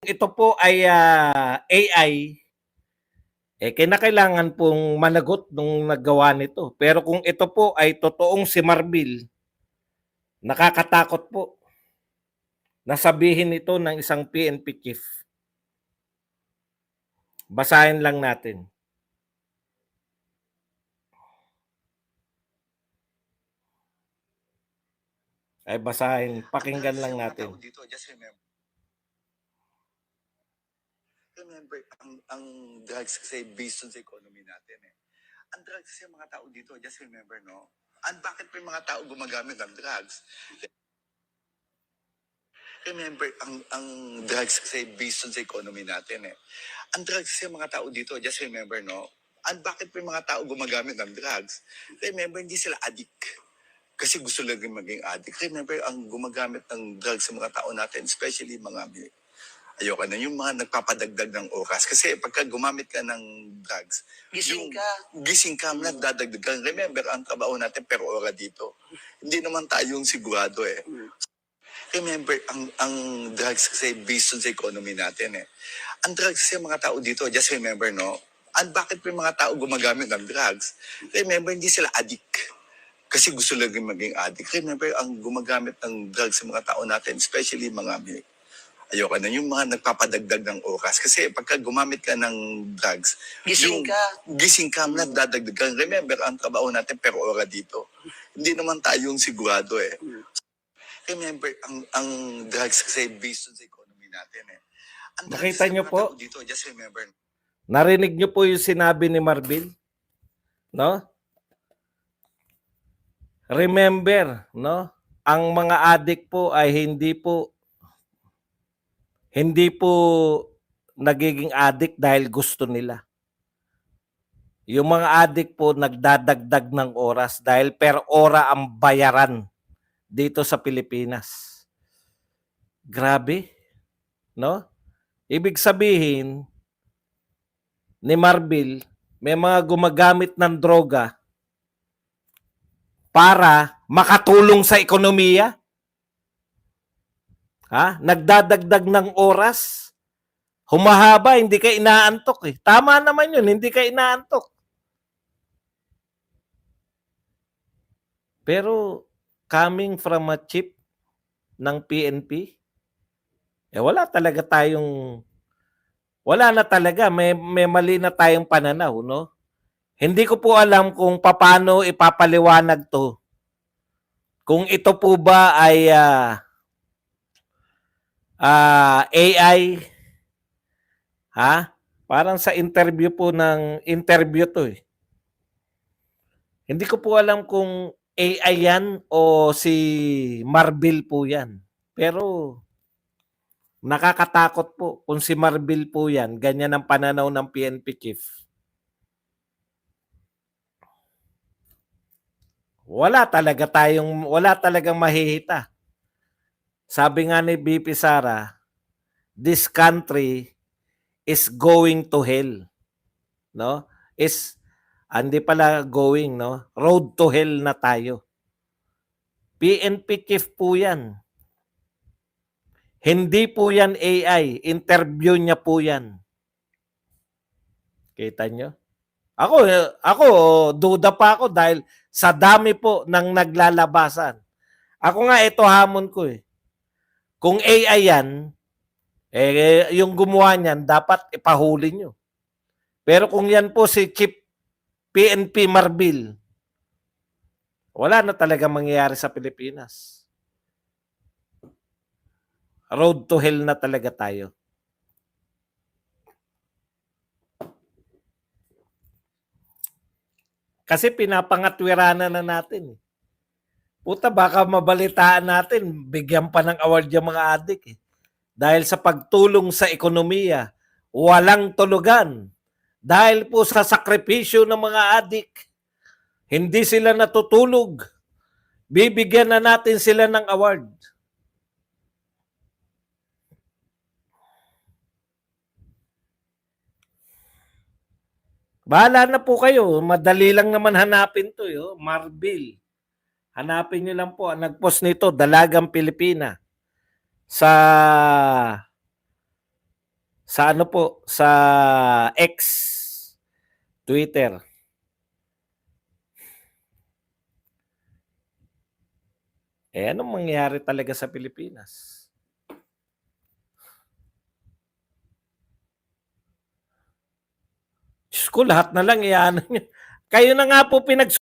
Ito po ay AI, kinakailangan pong managot nung naggawa nito. Pero kung ito po ay totoong si Marbil, nakakatakot po na sabihin ito ng isang PNP chief. Basahin lang natin. Ay basahin, pakinggan lang natin. Dito, just remember, ang drugs kasi based on sa economy natin eh. Ang drugs kasi mga tao dito, just remember, no? And bakit pa yung mga tao gumagamit ng drugs? Remember, ang drugs kasi based on sa economy natin eh. Ang drugs kasi mga tao dito, just remember, no? And bakit pa yung mga tao gumagamit ng drugs? Remember, hindi sila addict. Kasi gusto lang maging addict. Remember, ang gumagamit ng drugs sa mga tao natin, especially mga ayoko na, yung mga nagpapadagdag ng oras. Kasi pagka gumamit ka ng drugs, gising ka, nagdadagdag ka. Remember, ang trabaho natin per ora dito. Hindi naman tayong sigurado eh. Remember, ang drugs kasi based on sa economy natin eh. Ang drugs kasi mga tao dito, just remember, no? And bakit pa yung mga tao gumagamit ng drugs? Remember, hindi sila addict. Kasi gusto lang maging addict. Remember, ang gumagamit ng drugs sa mga tao natin, especially mga ayoko na, yung mga nagpapadagdag ng oras. Kasi pagka gumamit ka ng drugs, gising ka, nagdadagdag ka. Remember, ang trabaho natin per ora dito. Hindi naman tayong sigurado eh. Remember, ang drugs kasi based on sa economy natin eh. Nakita niyo po? Dito, just remember. Narinig niyo po yung sinabi ni Marbil? No? Remember, no? Ang mga addict po ay hindi po nagiging addict dahil gusto nila. Yung mga addict po nagdadagdag ng oras dahil per ora ang bayaran dito sa Pilipinas. Grabe, no? Ibig sabihin ni Marbil, may mga gumagamit ng droga para makatulong sa ekonomiya. Nagdadagdag ng oras. Humahaba, hindi ka inaantok eh. Tama naman yun, hindi ka inaantok. Pero coming from a chief ng PNP, wala na talaga, may mali na tayong pananaw, no? Hindi ko po alam kung paano ipapaliwanag to. Kung ito po ba ay AI, parang sa interview to eh. Hindi ko po alam kung AI yan o si Marbil po yan. Pero nakakatakot po kung si Marbil po yan, ganyan ang pananaw ng PNP chief. Wala talagang mahihita. Sabi nga ni BP Sara, this country is going to hell. No? Hindi pala going, no? Road to hell na tayo. PNP chief po yan. Hindi po yan AI. Interview niya po yan. Kita nyo? Ako, duda pa ako dahil sa dami po ng naglalabasan. Ako nga, ito hamon ko eh. Kung AI yan, yung gumawa niyan, dapat ipahuli nyo. Pero kung yan po si Chief PNP Marbil, wala na talaga mangyayari sa Pilipinas. Road to hell na talaga tayo. Kasi pinapangatwiranan na natin. Puta, baka mabalitaan natin, bigyan pa ng award yung mga adik eh. Dahil sa pagtulong sa ekonomiya, walang tulugan. Dahil po sa sakripisyo ng mga adik, hindi sila natutulog. Bibigyan na natin sila ng award. Bahala na po kayo. Madali lang naman hanapin to. Marbil. Hanapin nyo lang po. Nag-post nito, Dalagang Pilipina. Sa sa ano po, sa X, Twitter. Anong mangyayari talaga sa Pilipinas? Diyos ko, lahat na lang iyaano nyo. Kayo na nga po